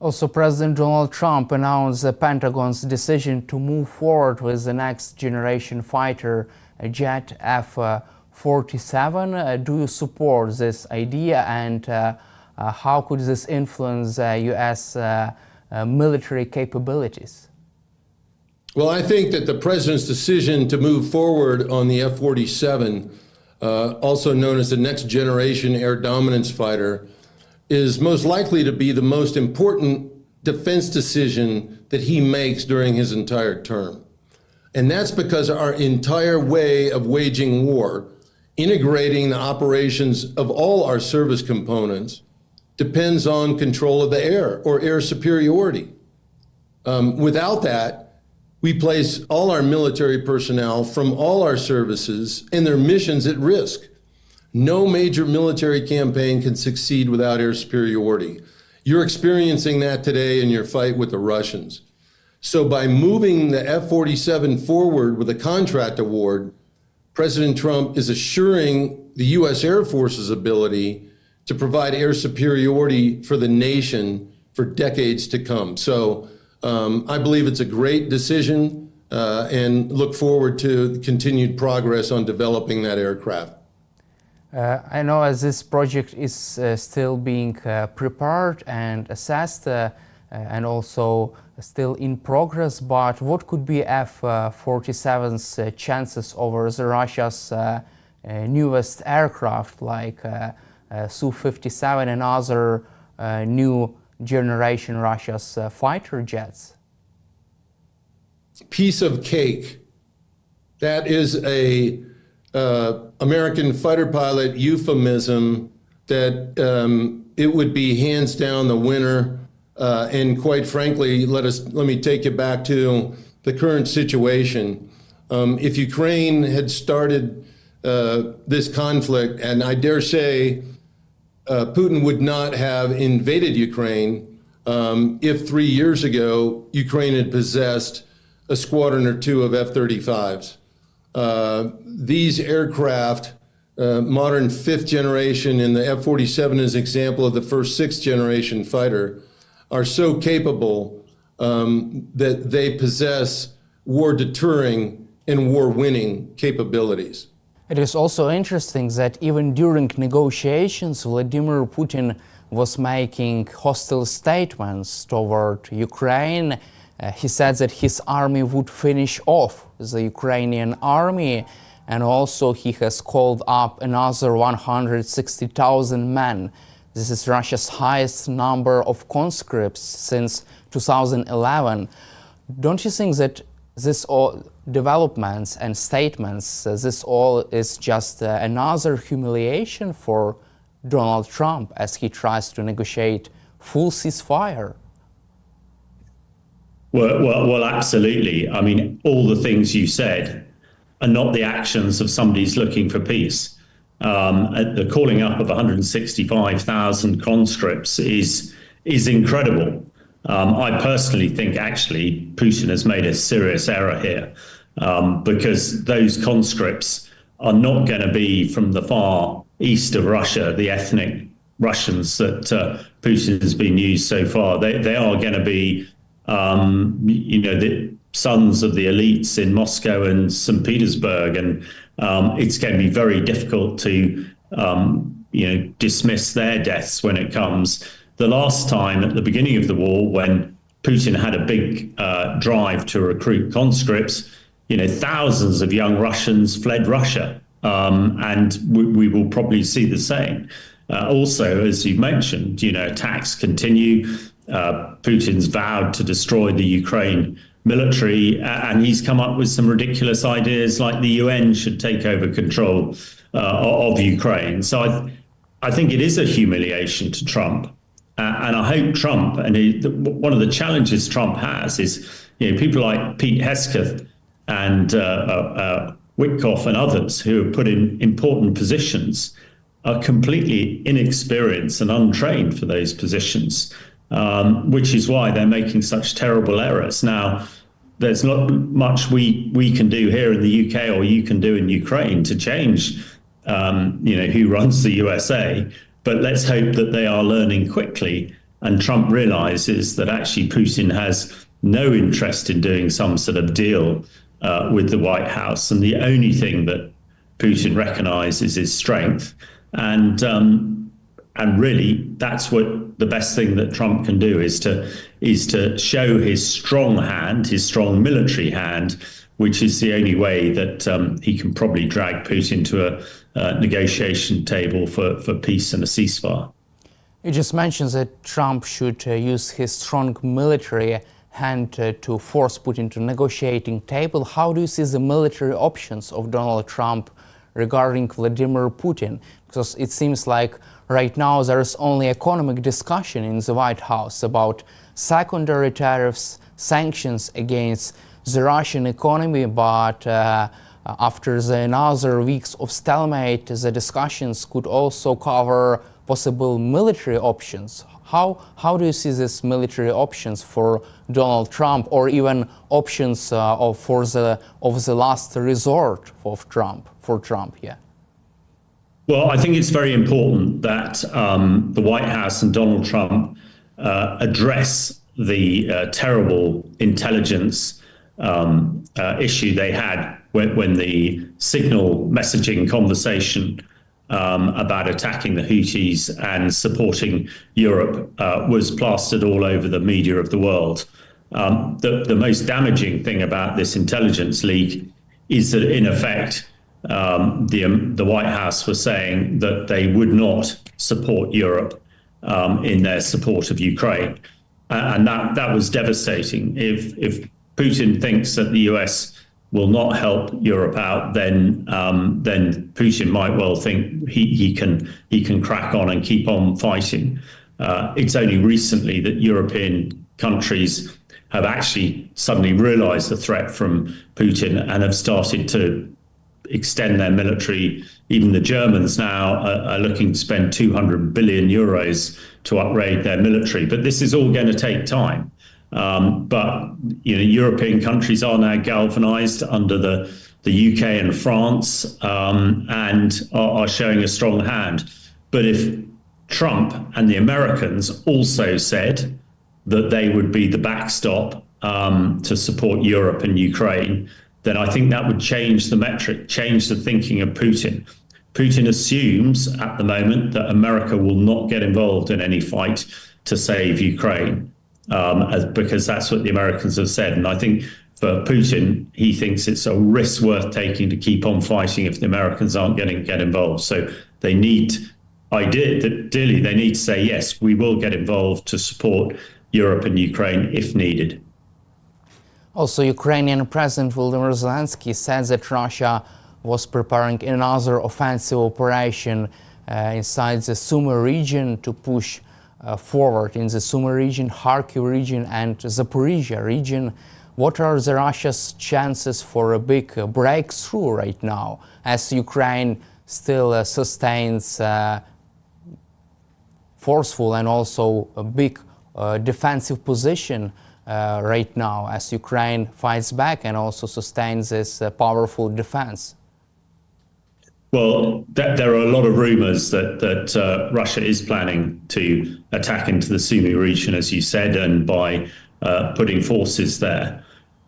Also, President Donald Trump announced the Pentagon's decision to move forward with the next generation fighter jet F-47. Do you support this idea, and how could this influence U.S. Military capabilities? Well, I think that the president's decision to move forward on the F-47, also known as the next generation air dominance fighter, is most likely to be the most important defense decision that he makes during his entire term. And that's because our entire way of waging war, integrating the operations of all our service components, depends on control of the air or air superiority. Without that, we place all our military personnel from all our services and their missions at risk. No major military campaign can succeed without air superiority. You're experiencing that today in your fight with the Russians. So by moving the F-47 forward with a contract award, President Trump is assuring the U.S. Air Force's ability to provide air superiority for the nation for decades to come. So I believe it's a great decision and look forward to continued progress on developing that aircraft. I know as this project is still being prepared and assessed and also still in progress, but what could be F-47's chances over the Russia's newest aircraft like Su-57 and other new generation Russia's fighter jets? Piece of cake. That is a American fighter pilot euphemism that it would be hands down the winner. And quite frankly, let me take you back to the current situation. If Ukraine had started this conflict, and I dare say Putin would not have invaded Ukraine if 3 years ago Ukraine had possessed a squadron or two of F-35s. These aircraft, modern fifth generation, and the F-47 is an example of the first sixth generation fighter, are so capable that they possess war deterring and war winning capabilities. It is also interesting that even during negotiations, Vladimir Putin was making hostile statements toward Ukraine. He said that his army would finish off the Ukrainian army, and also he has called up another 160,000 men. This is Russia's highest number of conscripts since 2011. Don't you think that this all developments and statements, this all is just another humiliation for Donald Trump as he tries to negotiate full ceasefire? Well, absolutely. I mean, all the things you said are not the actions of somebody who's looking for peace. The calling up of 165,000 conscripts is incredible. I personally think actually Putin has made a serious error here because those conscripts are not going to be from the far east of Russia, the ethnic Russians that Putin has been used so far. They are going to be the sons of the elites in Moscow and St. Petersburg, and it's going to be very difficult to dismiss their deaths when it comes. The last time at the beginning of the war, when Putin had a big drive to recruit conscripts, thousands of young Russians fled Russia, and we will probably see the same. Also, as you mentioned, attacks continue. Putin's vowed to destroy the Ukraine military, and he's come up with some ridiculous ideas like the UN should take over control of Ukraine. So I think it is a humiliation to Trump. And I hope Trump, and one of the challenges Trump has is, people like Pete Hesketh and Witkoff and others who are put in important positions are completely inexperienced and untrained for those positions. Which is why they're making such terrible errors. Now, there's not much we can do here in the UK or you can do in Ukraine to change, who runs the USA. But let's hope that they are learning quickly And Trump realizes that actually Putin has no interest in doing some sort of deal with the White House. And the only thing that Putin recognizes is strength. And really, that's what the best thing that Trump can do is to show his strong hand, his strong military hand, which is the only way that he can probably drag Putin to a negotiation table for peace and a ceasefire. You just mentioned that Trump should use his strong military hand to force Putin to negotiating table. How do you see the military options of Donald Trump regarding Vladimir Putin? Because it seems like right now there is only economic discussion in the White House about secondary tariffs, sanctions against the Russian economy, but after the another weeks of stalemate, the discussions could also cover possible military options. How do you see these military options for Donald Trump, or even options of the last resort of Trump? Yeah. Well, I think it's very important that the White House and Donald Trump address the terrible intelligence issue they had when the signal messaging conversation about attacking the Houthis and supporting Europe was plastered all over the media of the world. The most damaging thing about this intelligence leak is that, in effect, the White House was saying that they would not support Europe in their support of Ukraine. And that was devastating. If Putin thinks that the US will not help Europe out, then Putin might well think he can crack on and keep on fighting. It's only recently that European countries have actually suddenly realized the threat from Putin and have started to extend their military. Even the Germans now are looking to spend 200 billion euros to upgrade their military. But this is all going to take time. But European countries are now galvanized under the UK and France and are showing a strong hand. But if Trump and the Americans also said that they would be the backstop to support Europe and Ukraine, then I think that would change the metric, change the thinking of Putin. Putin assumes at the moment that America will not get involved in any fight to save Ukraine, because that's what the Americans have said. And I think for Putin, he thinks it's a risk worth taking to keep on fighting if the Americans aren't going to get involved. So they need, ideally, they need to say, yes, we will get involved to support Europe and Ukraine if needed. Also, Ukrainian President Volodymyr Zelensky said that Russia was preparing another offensive operation inside the Sumy region to push forward in the Sumy region, Kharkiv region and Zaporizhia region. What are the Russia's chances for a big breakthrough right now, as Ukraine still sustains forceful and also a big defensive position right now, as Ukraine fights back and also sustains this powerful defense? Well, there are a lot of rumors that Russia is planning to attack into the Sumy region, as you said, and by putting forces there.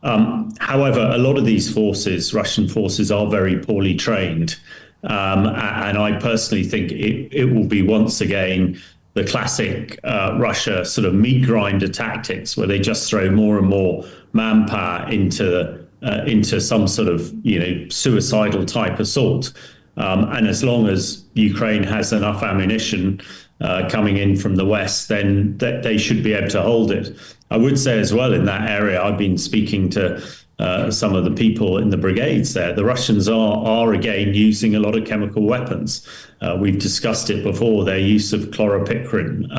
However, a lot of these forces, Russian forces, are very poorly trained. And I personally think it will be once again the classic Russia sort of meat grinder tactics, where they just throw more and more manpower into some sort of suicidal type assault. And as long as Ukraine has enough ammunition coming in from the West, then they should be able to hold it. I would say as well, in that area, I've been speaking to some of the people in the brigades there. The Russians are again using a lot of chemical weapons. We've discussed it before, their use of chlorpyrifos.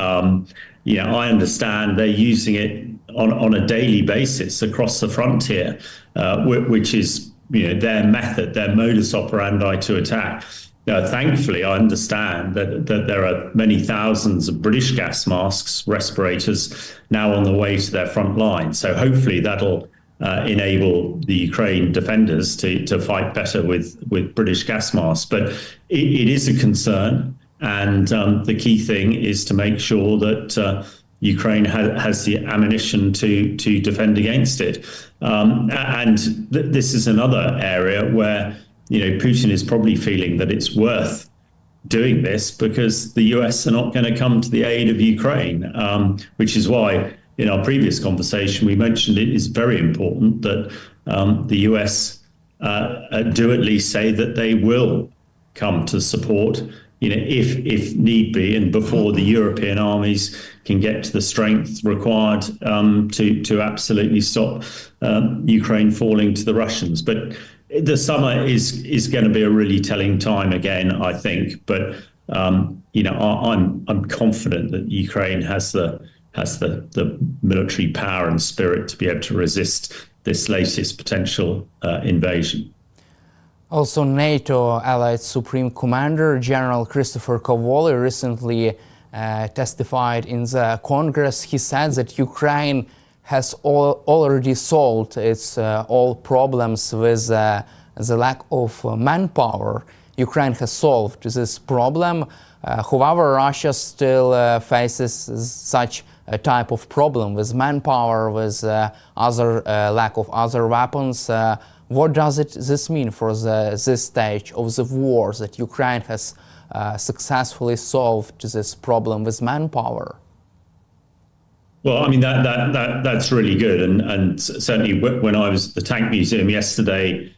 I understand they're using it on a daily basis across the frontier, which is their method, their modus operandi to attack. Thankfully, I understand that there are many thousands of British gas masks, respirators, now on the way to their front line. So hopefully that'll enable the Ukraine defenders to fight better with British gas masks. But it is a concern. And the key thing is to make sure that Ukraine has the ammunition to defend against it. This is another area where, Putin is probably feeling that it's worth doing this because the US are not going to come to the aid of Ukraine, which is why in our previous conversation we mentioned it is very important that the US do at least say that they will come to support, if need be, and before the European armies can get to the strength required to absolutely stop Ukraine falling to the Russians. But the summer is going to be a really telling time again, I think. But I'm confident that Ukraine has the military power and spirit to be able to resist this latest potential invasion. Also, NATO Allied Supreme Commander General Christopher Cavoli recently testified in the Congress. He said that Ukraine has already solved its all problems with the lack of manpower. Ukraine has solved this problem. However, Russia still faces such a type of problem with manpower, with other lack of other weapons. What does this mean for this stage of the war, that Ukraine has successfully solved this problem with manpower? Well, I mean, that's really good. And certainly when I was at the Tank Museum yesterday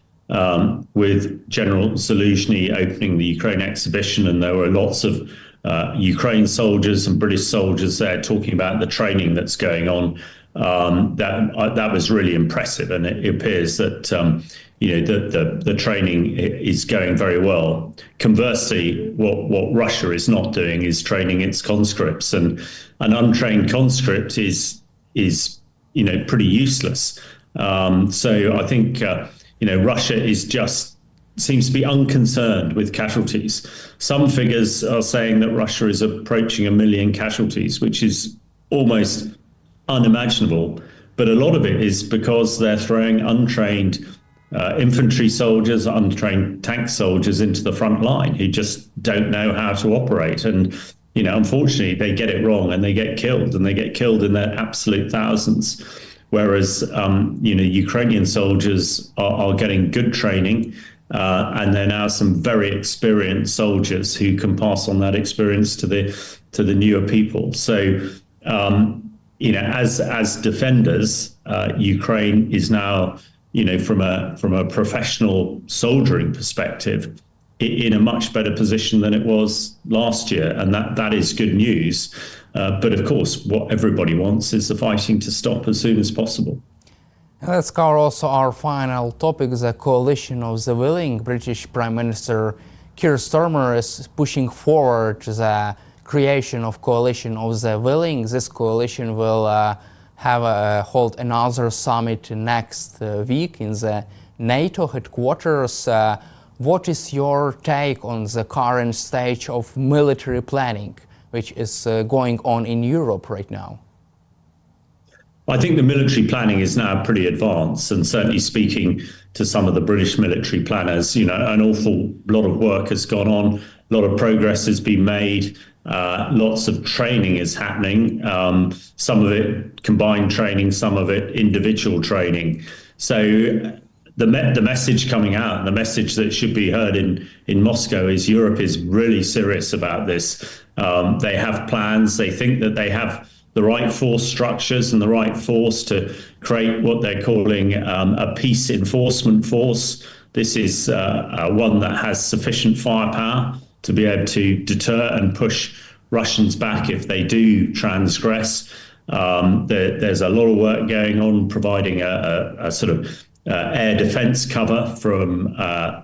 with General Zaluzhny opening the Ukraine exhibition, and there were lots of Ukraine soldiers and British soldiers there talking about the training that's going on. That was really impressive, and it appears that the training is going very well. Conversely, what Russia is not doing is training its conscripts, and an untrained conscript is pretty useless. So I think Russia seems to be unconcerned with casualties. Some figures are saying that Russia is approaching 1 million casualties, which is almost unimaginable, but a lot of it is because they're throwing untrained infantry soldiers, untrained tank soldiers into the front line who just don't know how to operate. And, unfortunately, they get it wrong and they get killed, and they get killed in their absolute thousands. Whereas, Ukrainian soldiers are getting good training, and there are now some very experienced soldiers who can pass on that experience to the newer people. So, as defenders, Ukraine is now, from a professional soldiering perspective, in a much better position than it was last year, and that is good news. But of course, what everybody wants is the fighting to stop as soon as possible. Let's cover also our final topic, the coalition of the willing. British Prime Minister Keir Starmer is pushing forward the creation of coalition of the willing. This coalition will hold another summit next week in the NATO headquarters. What is your take on the current stage of military planning, which is going on in Europe right now? I think the military planning is now pretty advanced, and certainly speaking to some of the British military planners, an awful lot of work has gone on, a lot of progress has been made, lots of training is happening, some of it combined training, some of it individual training. So the message coming out, the message that should be heard in Moscow is Europe is really serious about this. They have plans. They think that they have the right force structures and the right force to create what they're calling a peace enforcement force. This is one that has sufficient firepower to be able to deter and push Russians back if they do transgress. There's a lot of work going on providing a sort of air defense cover from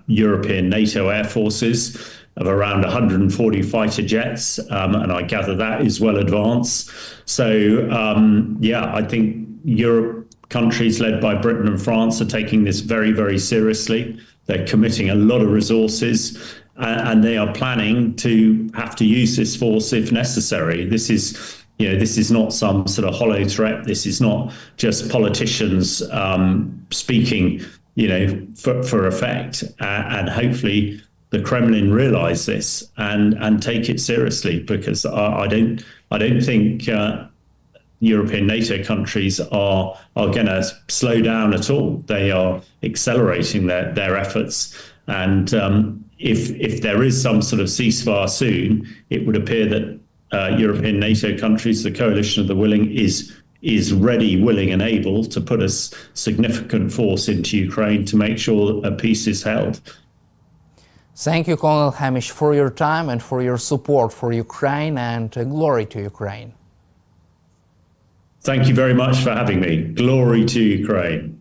European NATO air forces of around 140 fighter jets, and I gather that is well advanced. So, I think Europe countries led by Britain and France are taking this very, very seriously. They're committing a lot of resources, and they are planning to have to use this force if necessary. This is not some sort of hollow threat. This is not just politicians speaking, for effect. And hopefully the Kremlin realize this and take it seriously, because I don't think European NATO countries are going to slow down at all. They are accelerating their efforts. And if there is some sort of ceasefire soon, it would appear that European NATO countries, the coalition of the willing, is ready, willing and able to put a significant force into Ukraine to make sure that peace is held. Thank you, Colonel Hamish, for your time and for your support for Ukraine, and glory to Ukraine. Thank you very much for having me. Glory to Ukraine.